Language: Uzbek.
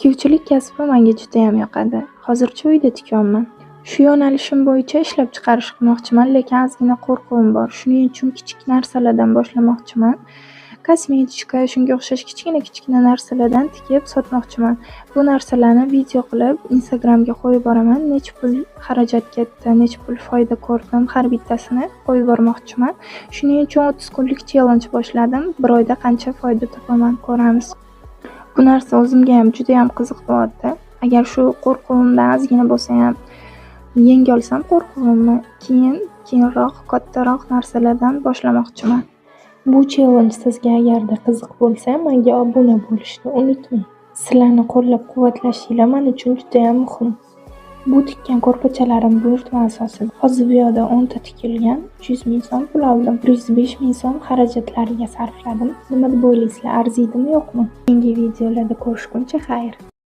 Tikuvchilik kasbi menga judayam yoqadi. Hozircha uyda tikyapman. Shu yo'nalishim bo'yicha ishlab chiqarish qilmoqchiman, lekin ozgina qo'rquvim bor. Shuning uchun kichik narsalardan boshlamoqchiman. Kosmetika, shunga o'xshash kichkina narsalardan tikib sotmoqchiman. Bu narsalarni video qilib Instagramga qo'yib boraman. Necha pul xarajat ketdi, necha pul foyda ko'rdim, har bittasini qo'yib bormoqchiman. Shuning uchun 30 kunlik challenge boshladim. Bir oyda qancha foyda topaman, ko'ramiz. Bu narsa o'zimga ham juda ham qiziq bo'lyapti. Agar shu qo'rquvimdan ozgina bo'lsa ham yenga olsam qo'rquvimni, keyinroq kattaroq narsalardan boshlamoqchiman. Bu challenge sizga agarda qiziq bo'lsa, menga obuna bo'lishni unutmang. Sizlarni qo'llab-quvvatlashinglar men uchun juda ham muhim. Bu tikkan ko'rpachalarim buyurtma asosida. Hozir bu yerda 10 ta tikilgan, 300 ming so'm pul oldim. 105 ming so'm xarajatlariga sarfladim. Nima deb o'ylaysizlar, arziydimi, yo'qmi? Keyingi videolarda ko'rishguncha xayr.